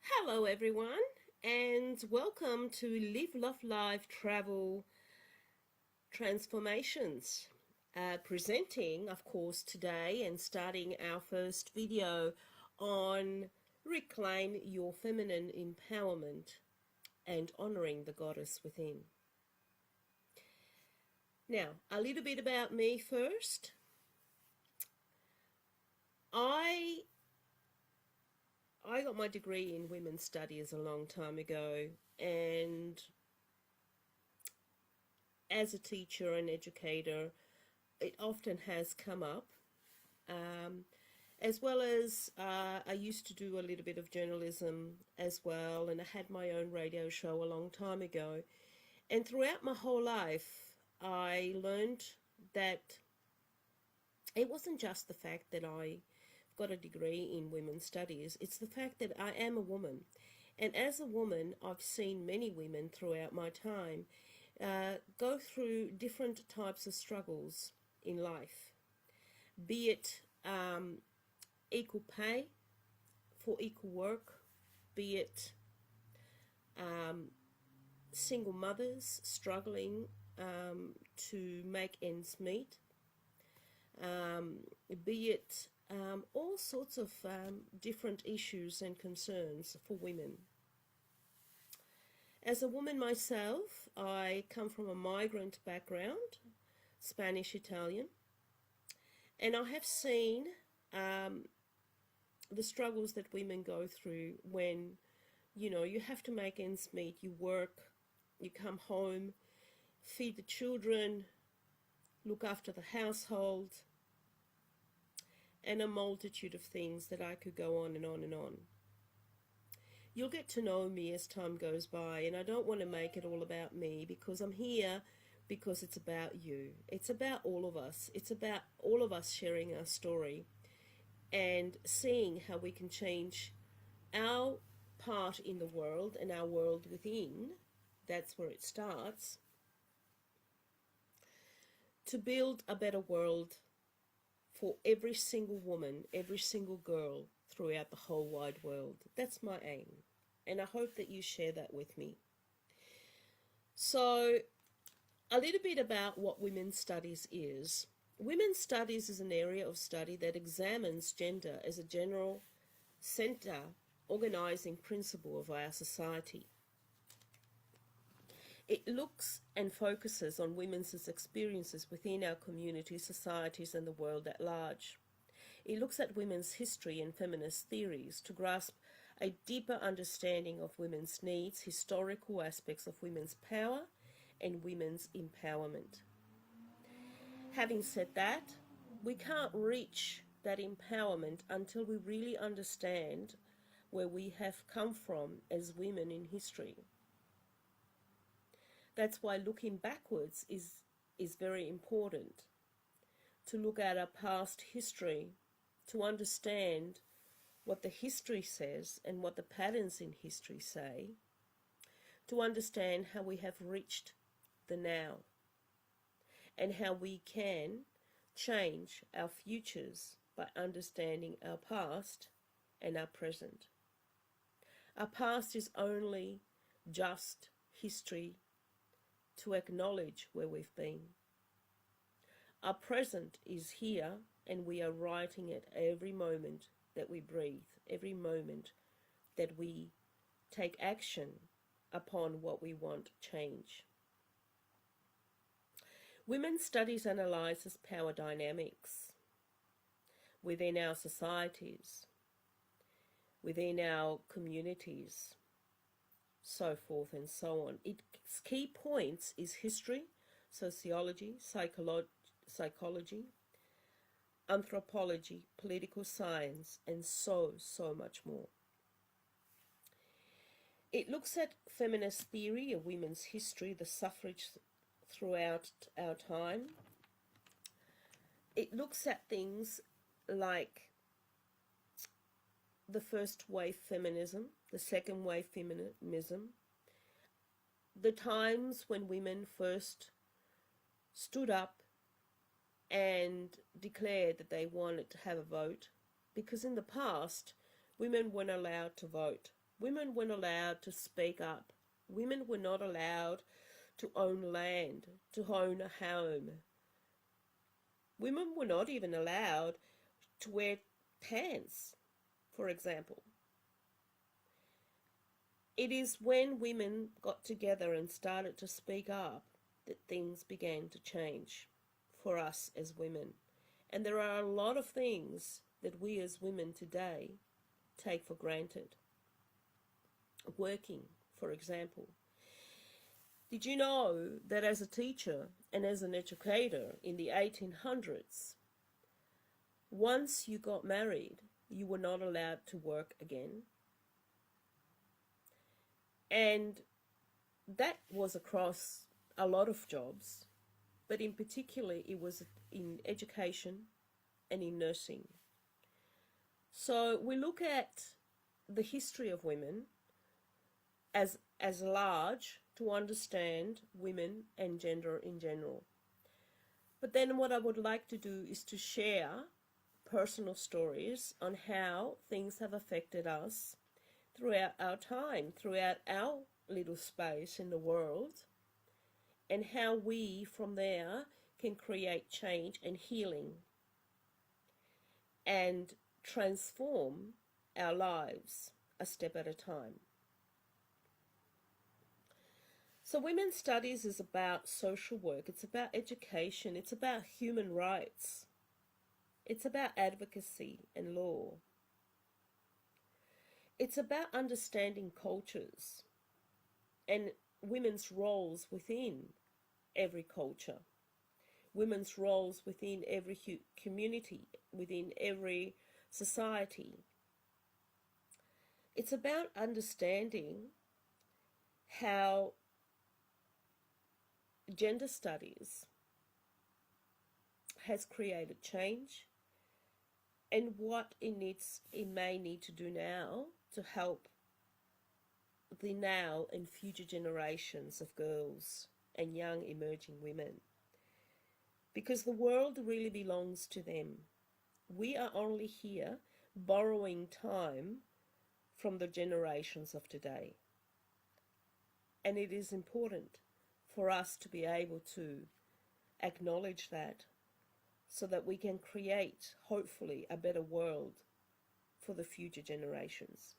Hello, everyone, and welcome to Live, Love, Life Travel Transformations. Presenting, of course, today and starting our first video on reclaim your feminine empowerment and honoring the goddess within. Now, a little bit about me first. I got my degree in women's studies a long time ago, and as a teacher and educator, it often has come up, as well as I used to do a little bit of journalism as well, and I had my own radio show a long time ago. And throughout my whole life, I learned that it wasn't just the fact that I got a degree in women's studies, it's the fact that I am a woman. And as a woman, I've seen many women throughout my time go through different types of struggles in life, be it equal pay for equal work, be it single mothers struggling to make ends meet, be it all sorts of different issues and concerns for women. As a woman myself, I come from a migrant background, Spanish Italian, and I have seen the struggles that women go through when, you have to make ends meet, you work, you come home, feed the children, look after the household, and a multitude of things that I could go on and on and on. You'll get to know me as time goes by, and I don't want to make it all about me, because I'm here because it's about you. It's about all of us. It's about all of us sharing our story and seeing how we can change our part in the world and our world within. That's where it starts. To build a better world for every single woman, every single girl throughout the whole wide world. That's my aim, and I hope that you share that with me. So, a little bit about what women's studies is. Women's studies is an area of study that examines gender as a general center organizing principle of our society. It looks and focuses on women's experiences within our communities, societies, and the world at large. It looks at women's history and feminist theories to grasp a deeper understanding of women's needs, historical aspects of women's power, and women's empowerment. Having said that, we can't reach that empowerment until we really understand where we have come from as women in history. That's why looking backwards is very important. To look at our past history, to understand what the history says and what the patterns in history say, to understand how we have reached the now, and how we can change our futures by understanding our past and our present. Our past is only just history to acknowledge where we've been. Our present is here, and we are writing it every moment that we breathe, every moment that we take action upon what we want change. Women's studies analyzes power dynamics within our societies, within our communities, so forth and so on. Its key points is history, sociology, psychology, anthropology, political science, and so much more. It looks at feminist theory of women's history, the suffrage throughout our time. It looks at things like the first wave feminism, the second wave feminism, the times when women first stood up and declared that they wanted to have a vote, because in the past women weren't allowed to vote. Women weren't allowed to speak up. Women were not allowed to own land, to own a home. Women were not even allowed to wear pants, for example. It is when women got together and started to speak up that things began to change for us as women. And there are a lot of things that we as women today take for granted. Working, for example. Did you know that as a teacher and as an educator in the 1800s, once you got married, you were not allowed to work again? And that was across a lot of jobs, but in particular it was in education and in nursing. So we look at the history of women as large to understand women and gender in general. But then what I would like to do is to share personal stories on how things have affected us throughout our time, throughout our little space in the world, and how we from there can create change and healing and transform our lives a step at a time. So women's studies is about social work, it's about education, it's about human rights, it's about advocacy and law. It's about understanding cultures and women's roles within every culture, women's roles within every community, within every society. It's about understanding how gender studies has created change and what it may need to do now to help the now and future generations of girls and young emerging women. Because the world really belongs to them. We are only here borrowing time from the generations of today. And it is important for us to be able to acknowledge that so that we can create, hopefully, a better world for the future generations.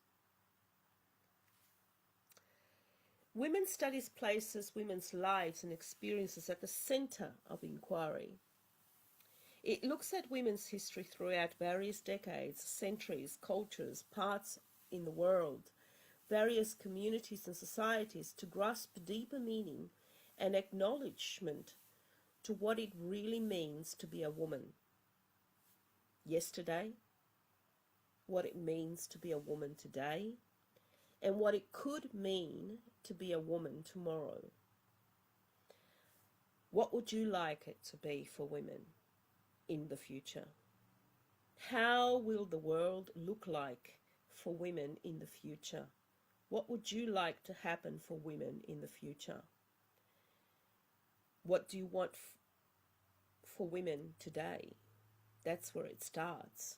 Women's studies places women's lives and experiences at the centre of inquiry. It looks at women's history throughout various decades, centuries, cultures, parts in the world, various communities and societies to grasp deeper meaning and acknowledgement to what it really means to be a woman. Yesterday, what it means to be a woman today, and what it could mean to be a woman tomorrow. What would you like it to be for women in the future? How will the world look like for women in the future? What would you like to happen for women in the future? What do you want for women today? That's where it starts.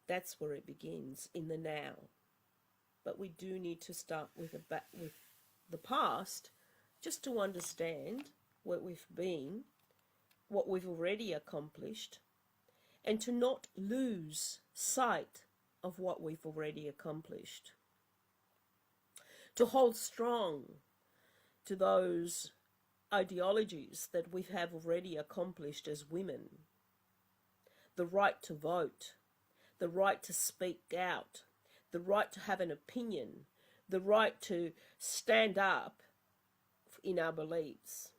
That's where it begins, in the now. But we do need to start with the past, just to understand where we've been, what we've already accomplished, and to not lose sight of what we've already accomplished. To hold strong to those ideologies that we have already accomplished as women. The right to vote, the right to speak out, the right to have an opinion, the right to stand up in our beliefs,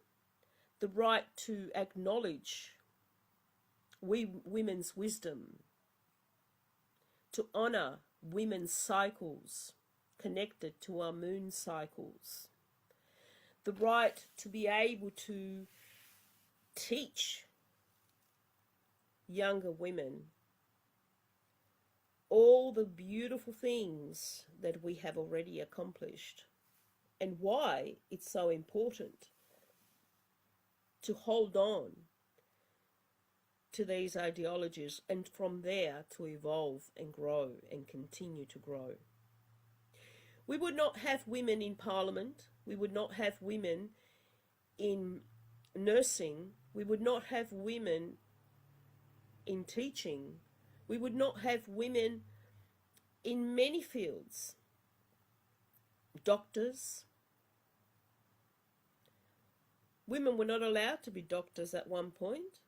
the right to acknowledge women's wisdom, to honour women's cycles connected to our moon cycles, the right to be able to teach younger women all the beautiful things that we have already accomplished and why it's so important to hold on to these ideologies and from there to evolve and grow and continue to grow. We would not have women in parliament. We would not have women in nursing. We would not have women in teaching. We would not have women in many fields. Doctors. Women were not allowed to be doctors at one point.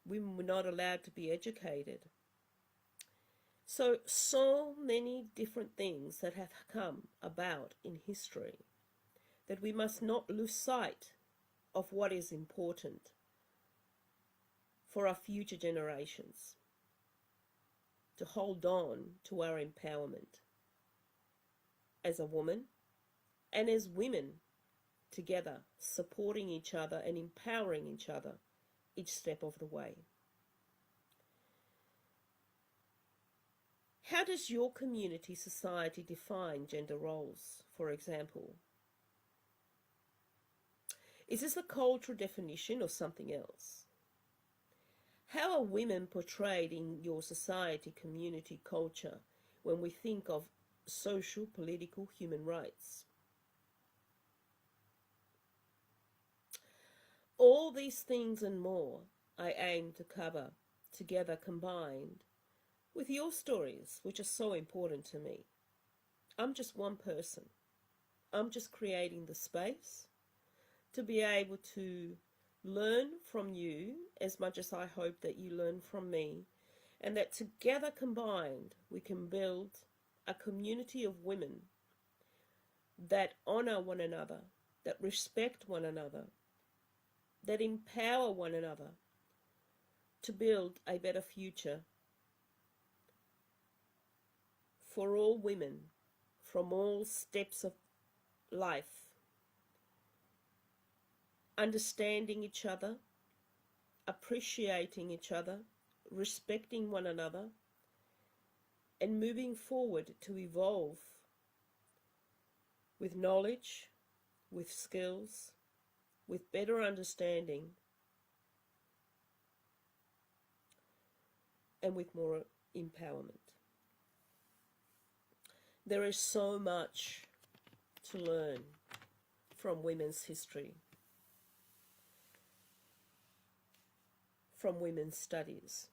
Women were not allowed to be educated. So many different things that have come about in history that we must not lose sight of what is important for our future generations, to hold on to our empowerment as a woman and as women together, supporting each other and empowering each other each step of the way. How does your community, society define gender roles, for example? Is this a cultural definition or something else? How are women portrayed in your society, community, culture when we think of social, political, human rights? All these things and more I aim to cover together, combined with your stories, which are so important to me. I'm just one person. I'm just creating the space to be able to learn from you as much as I hope that you learn from me, and that together combined we can build a community of women that honor one another, that respect one another, that empower one another to build a better future for all women from all steps of life, understanding each other, appreciating each other, respecting one another, and moving forward to evolve with knowledge, with skills, with better understanding, and with more empowerment. There is so much to learn from women's history, from women's studies.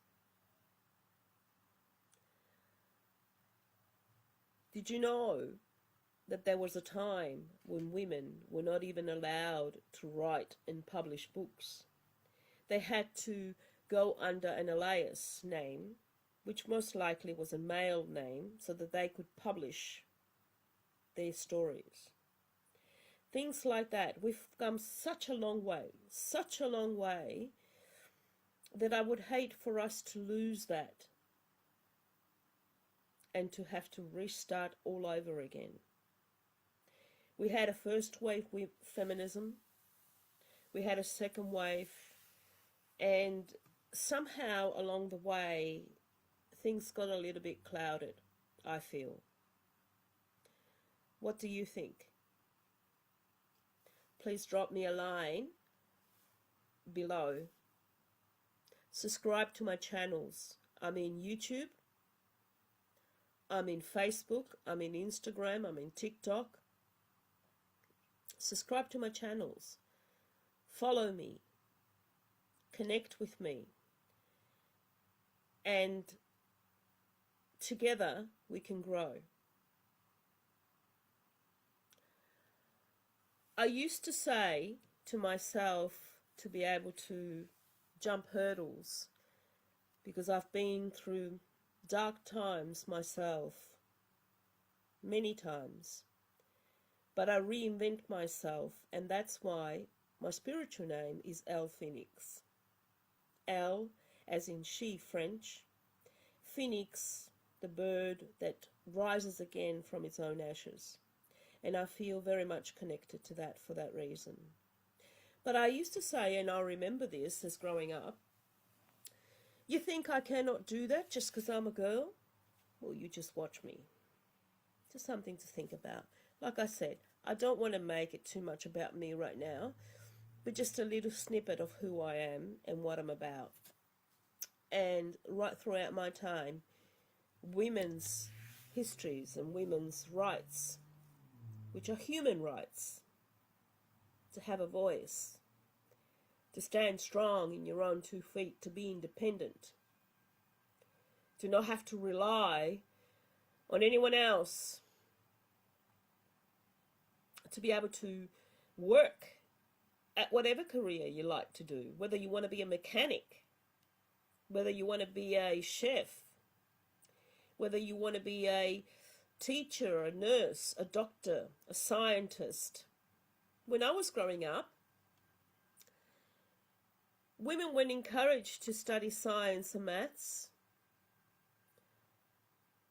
Did you know that there was a time when women were not even allowed to write and publish books? They had to go under an alias name, which most likely was a male name, so that they could publish their stories. Things like that. We've come such a long way, that I would hate for us to lose that and to have to restart all over again. We had a first wave with feminism, we had a second wave, and somehow along the way things got a little bit clouded, I feel. What do you think? Please drop me a line below. Subscribe to my channels. I'm in YouTube, I'm in Facebook, I'm in Instagram, I'm in TikTok. Subscribe to my channels. Follow me. Connect with me. And together we can grow. I used to say to myself to be able to jump hurdles, because I've been through dark times myself, many times. But I reinvent myself, and that's why my spiritual name is L Phoenix. L as in she, French. Phoenix, the bird that rises again from its own ashes. And I feel very much connected to that for that reason. But I used to say, and I remember this as growing up, you think I cannot do that just because I'm a girl? Well, you just watch me. Just something to think about. Like I said, I don't want to make it too much about me right now, but just a little snippet of who I am and what I'm about. And right throughout my time, women's histories and women's rights, which are human rights, to have a voice, to stand strong in your own 2 feet, to be independent, to not have to rely on anyone else, to be able to work at whatever career you like to do, whether you want to be a mechanic, whether you want to be a chef, whether you want to be a teacher, a nurse, a doctor, a scientist. When I was growing up, women weren't encouraged to study science and maths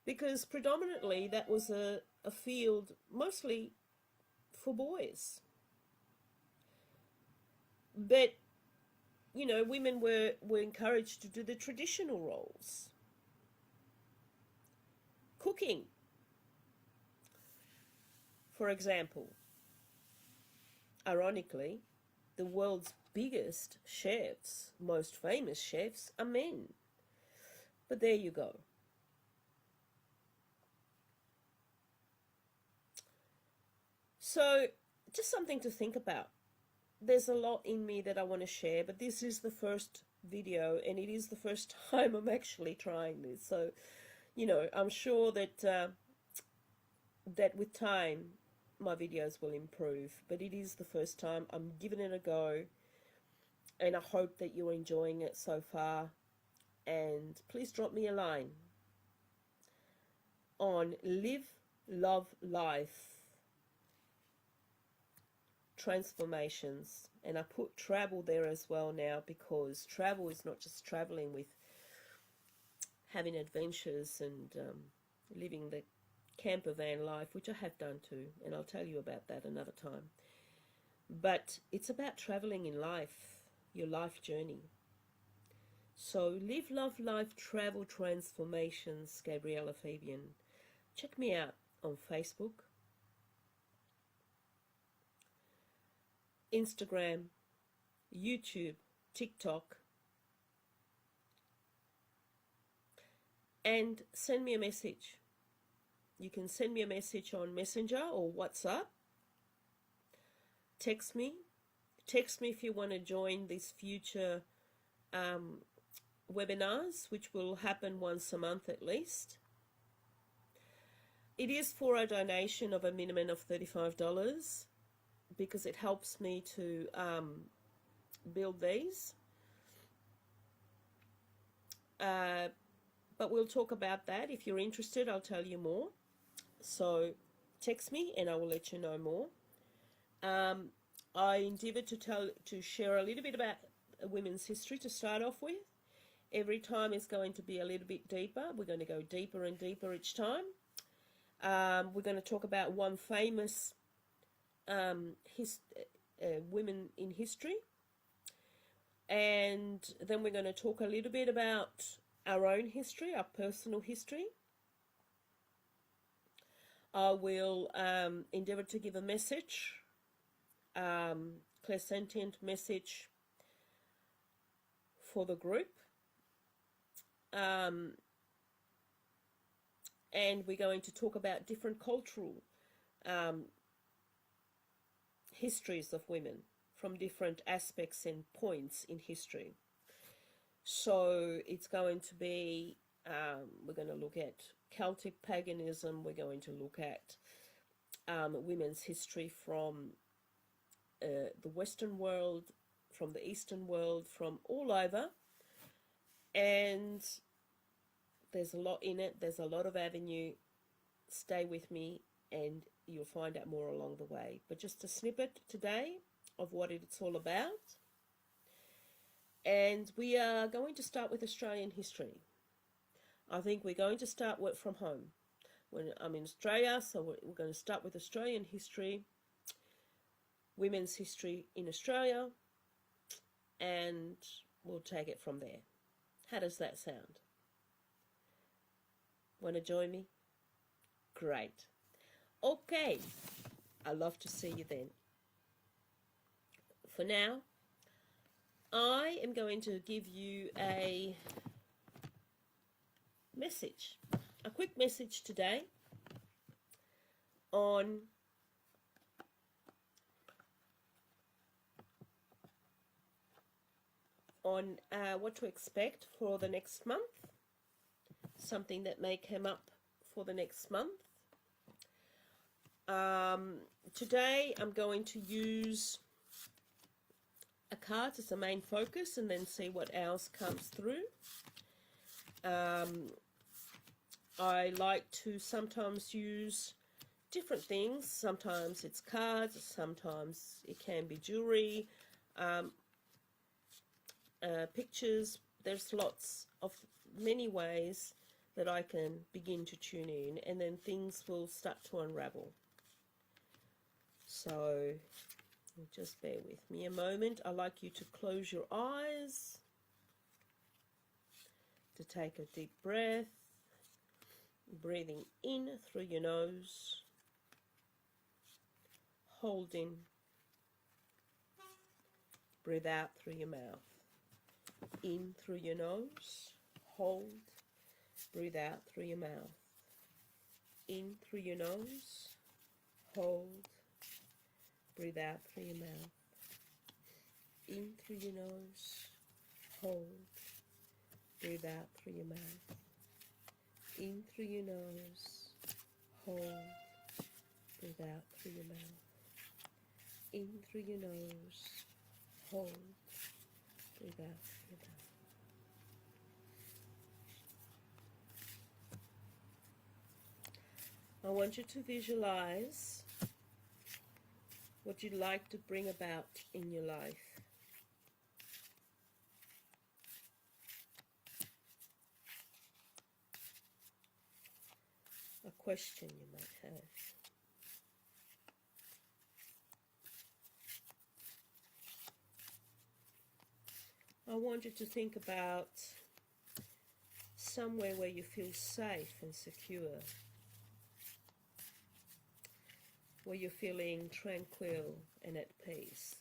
because predominantly that was a field mostly for boys. But, you know, women were encouraged to do the traditional roles. Cooking, for example. Ironically, the world's biggest chefs, most famous chefs, are men. But there you go. So, just something to think about. There's a lot in me that I want to share, but this is the first video, and it is the first time I'm actually trying this. So, you know, I'm sure that that with time, my videos will improve, but it is the first time. I'm giving it a go, and I hope that you're enjoying it so far. And please drop me a line on Live, Love, Life Transformations, and I put travel there as well now, because travel is not just traveling with having adventures and living the camper van life, which I have done too, and I'll tell you about that another time. But it's about traveling in life, your life journey. So Live, Love, Life Travel Transformations, Gabriella Fabian. Check me out on Facebook, Instagram, YouTube, TikTok, and send me a message. You can send me a message on Messenger or WhatsApp. Text me if you want to join these future webinars, which will happen once a month at least. It is for a donation of a minimum of $35, because it helps me to build these. But we'll talk about that. If you're interested, I'll tell you more. So text me and I will let you know more. I endeavoured to share a little bit about women's history to start off with. Every time is going to be a little bit deeper. We're going to go deeper and deeper each time. We're going to talk about one famous women in history, and then we're going to talk a little bit about our own history, our personal history. I will endeavour to give a message, clairsentient message for the group, and we're going to talk about different cultural histories of women from different aspects and points in history. So it's going to be, we're going to look at Celtic paganism, we're going to look at women's history from the Western world, from the Eastern world, from all over, and there's a lot in it, there's a lot of avenue. Stay with me and you'll find out more along the way. But just a snippet today of what it's all about. And we are going to start with Australian history. I think we're going to start from home. When I'm in Australia, so we're going to start with Australian history, women's history in Australia, and we'll take it from there. How does that sound? Want to join me? Great. Okay, I'd love to see you then. For now, I am going to give you a message, a quick message today on what to expect for the next month, something that may come up for the next month. Today I'm going to use a card as the main focus and then see what else comes through. I like to sometimes use different things. Sometimes it's cards, sometimes it can be jewelry, pictures. There's lots of many ways that I can begin to tune in, and then things will start to unravel. So just bear with me a moment. I'd like you to close your eyes, to take a deep breath, breathing in through your nose, holding, breathe out through your mouth. In through your nose, hold, breathe out through your mouth. In through your nose, hold, breathe out through your mouth. In through your nose, hold, breathe out through your mouth. In through your nose, hold, breathe out through your mouth. In through your nose, hold, breathe out through your mouth. I want you to visualize what you'd like to bring about in your life. A question you might have. I want you to think about somewhere where you feel safe and secure, where you're feeling tranquil and at peace.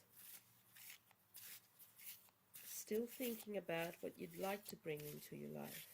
Still thinking about what you'd like to bring into your life.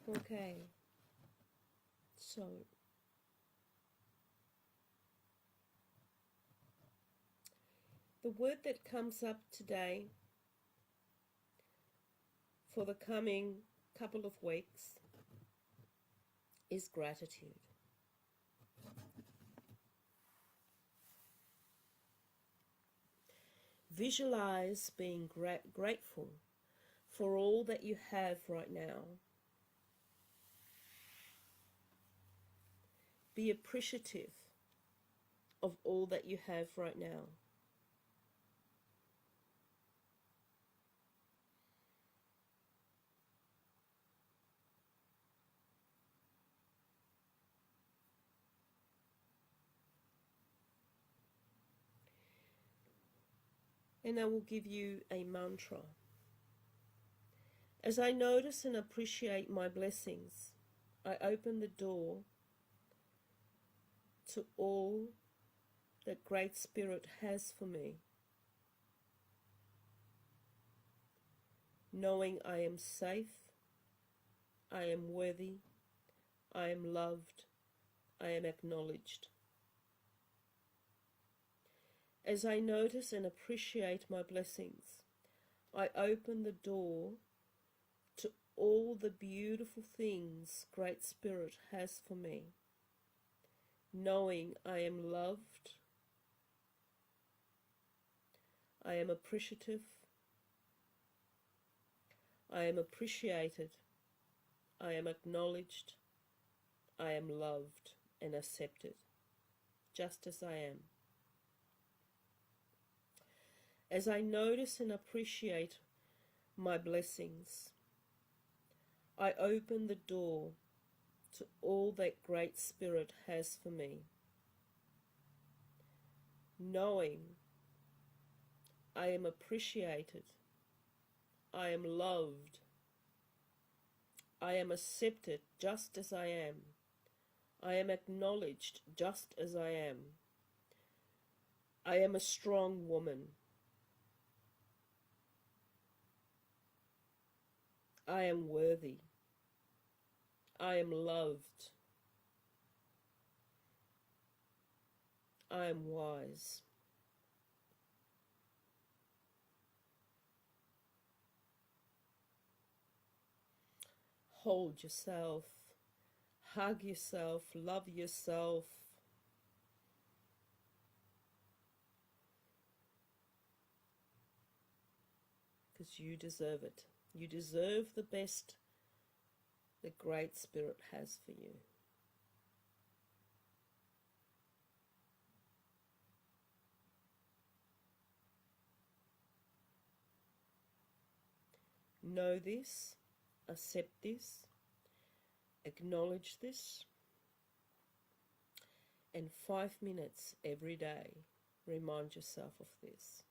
Okay, so the word that comes up today for the coming couple of weeks is gratitude. Visualize being grateful for all that you have right now. Be appreciative of all that you have right now. And I will give you a mantra. As I notice and appreciate my blessings, I open the door to all that Great Spirit has for me, knowing I am safe, I am worthy, I am loved, I am acknowledged. As I notice and appreciate my blessings, I open the door to all the beautiful things Great Spirit has for me, knowing I am loved, I am appreciative, I am appreciated, I am acknowledged, I am loved and accepted, just as I am. As I notice and appreciate my blessings, I open the door to all that Great Spirit has for me, knowing I am appreciated, I am loved, I am accepted just as I am acknowledged just as I am a strong woman, I am worthy, I am loved, I am wise. Hold yourself, hug yourself, love yourself. Because you deserve it. You deserve the best the Great Spirit has for you. Know this, accept this, acknowledge this, and 5 minutes every day, remind yourself of this.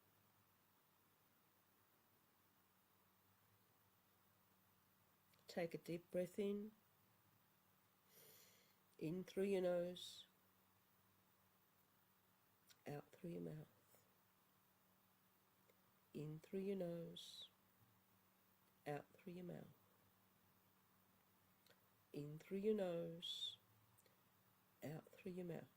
Take a deep breath in through your nose, out through your mouth, in through your nose, out through your mouth, in through your nose, out through your mouth.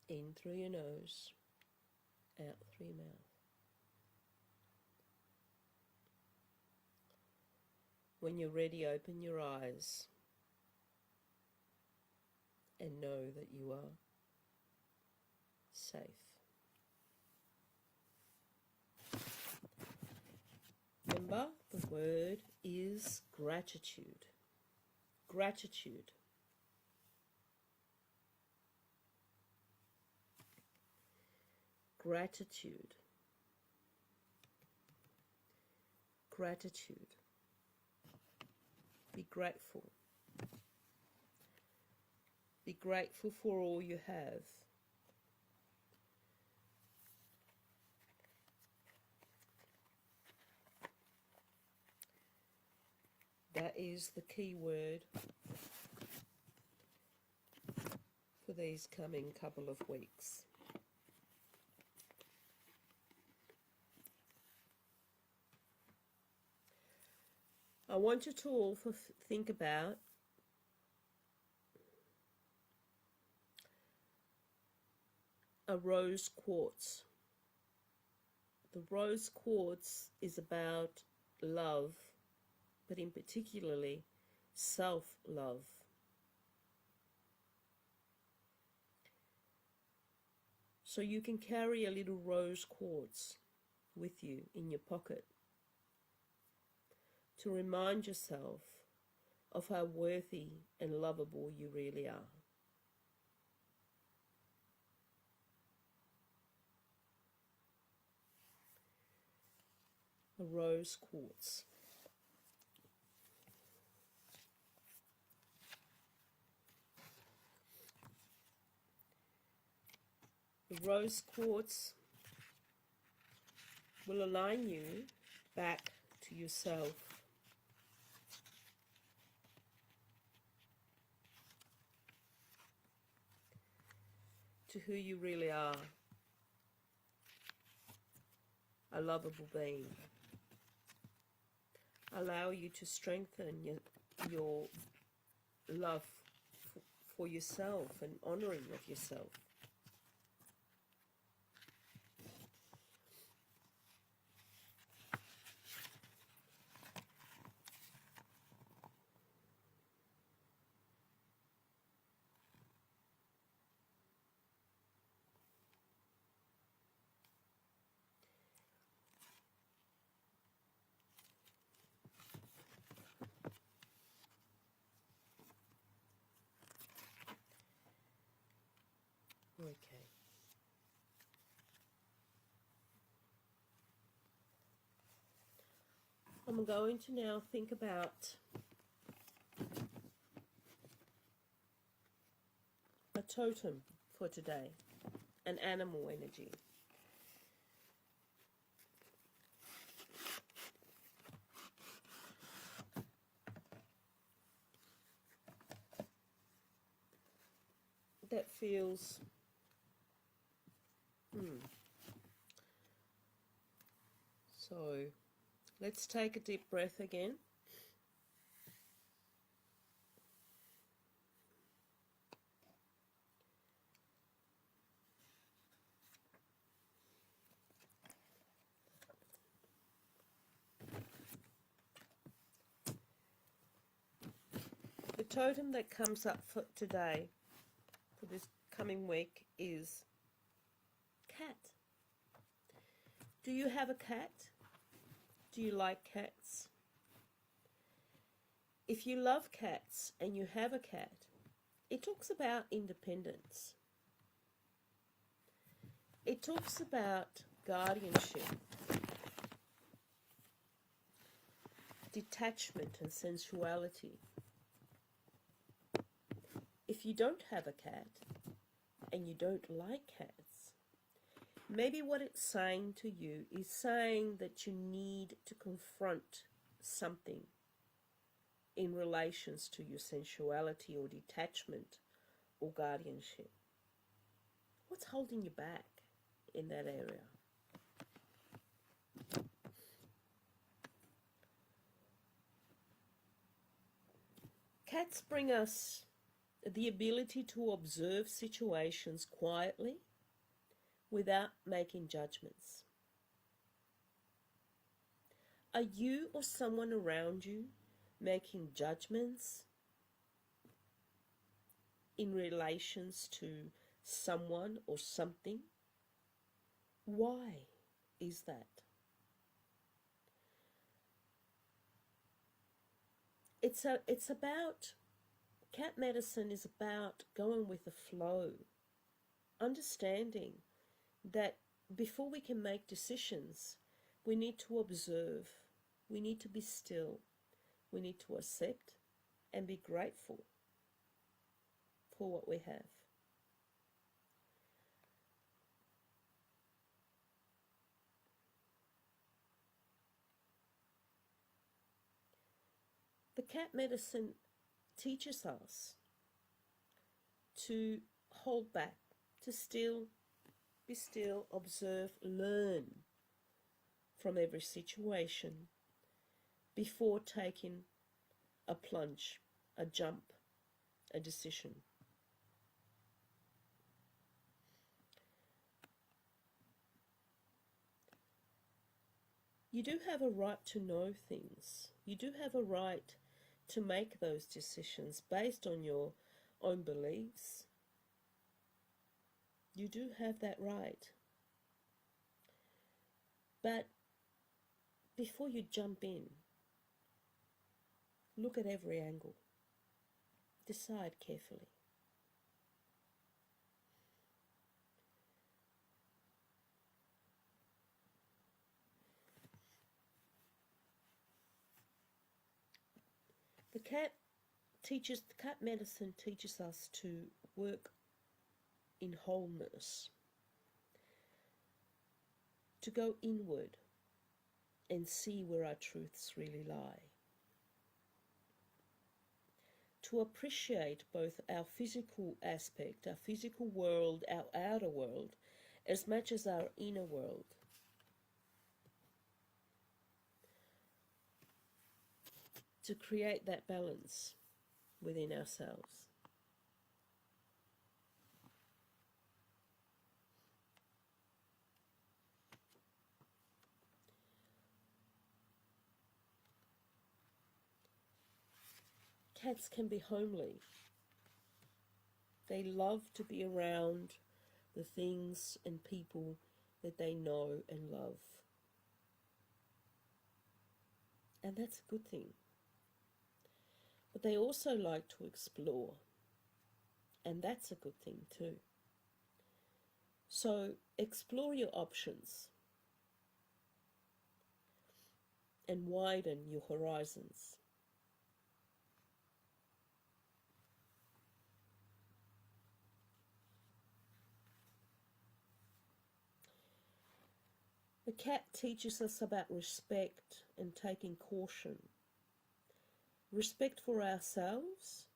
In through your nose, out through your mouth. When you're ready, open your eyes and know that you are safe. Remember, the word is gratitude. Gratitude. Gratitude. Gratitude. Be grateful. Be grateful for all you have. That is the key word for these coming couple of weeks. I want you to all think about a rose quartz. The rose quartz is about love, but in particularly self-love. So you can carry a little rose quartz with you in your pocket to remind yourself of how worthy and lovable you really are. A rose quartz. The rose quartz will align you back to yourself. To who you really are. A lovable being. Allow you to strengthen your love for yourself and honoring of yourself. Okay. I'm going to now think about a totem for today, an animal energy. That feels so let's take a deep breath again. The totem that comes up for today, for this coming week, is cat. Do you have a cat? Do you like cats? If you love cats and you have a cat, it talks about independence. It talks about guardianship, detachment and sensuality. If you don't have a cat and you don't like cats, maybe what it's saying to you is saying that you need to confront something in relations to your sensuality or detachment or guardianship. What's holding you back in that area? Cats bring us the ability to observe situations quietly without making judgments. Are you or someone around you making judgments in relations to someone or something? Why is that? It's about, cat medicine is about going with the flow, understanding that before we can make decisions, we need to observe, we need to be still, we need to accept and be grateful for what we have. The cat medicine teaches us to hold back, to be still, observe, learn from every situation before taking a plunge, a jump, a decision. You do have a right to know things. You do have a right to make those decisions based on your own beliefs. You do have that right. But before you jump in, look at every angle. Decide carefully. The cat medicine teaches us to work in wholeness, to go inward and see where our truths really lie, to appreciate both our physical aspect, our physical world, our outer world, as much as our inner world. To create that balance within ourselves. Cats can be homely. They love to be around the things and people that they know and love. And that's a good thing. But they also like to explore. And that's a good thing too. So explore your options. and widen your horizons. The cat teaches us about respect and taking caution. Respect for ourselves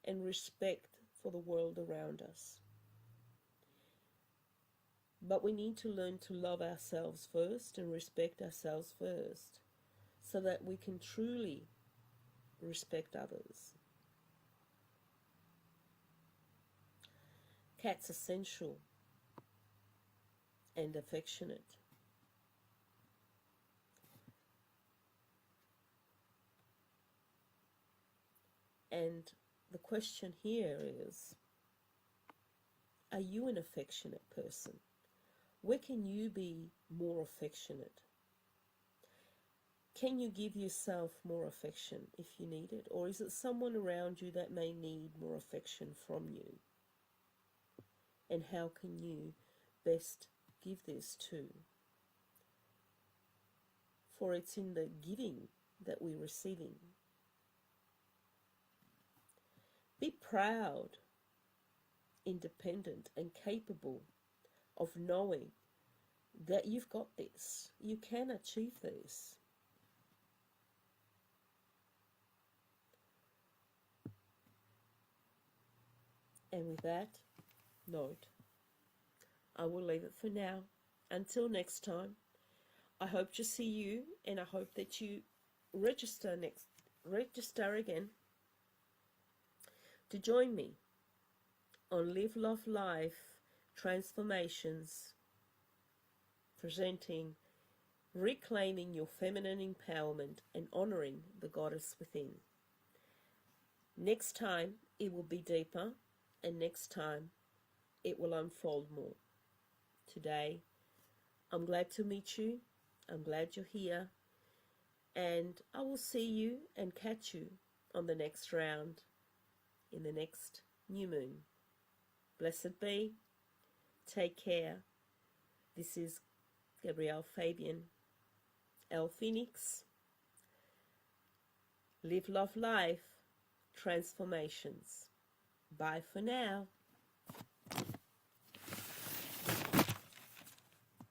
and respect for the world around us. But we need to learn to love ourselves first and respect ourselves first so that we can truly respect others. Cats are sensual and affectionate. And the question here is, are you an affectionate person? Where can you be more affectionate? Can you give yourself more affection if you need it? Or is it someone around you that may need more affection from you? And how can you best give this to? For it's in the giving that we're receiving. Be proud, independent, and capable of knowing that you've got this. You can achieve this. And with that note, I will leave it for now. Until next time, I hope to see you, and I hope that you register again to join me on Live Love Life Transformations, presenting reclaiming your feminine empowerment and honoring the goddess within. Next time it will be deeper, and next time it will unfold more. Today, I'm glad to meet you. I'm glad you're here. And I will see you and catch you on the next round in the next new moon. Blessed be. Take care. This is Gabrielle Fabian, L Phoenix. Live Love Life Transformations. Bye for now.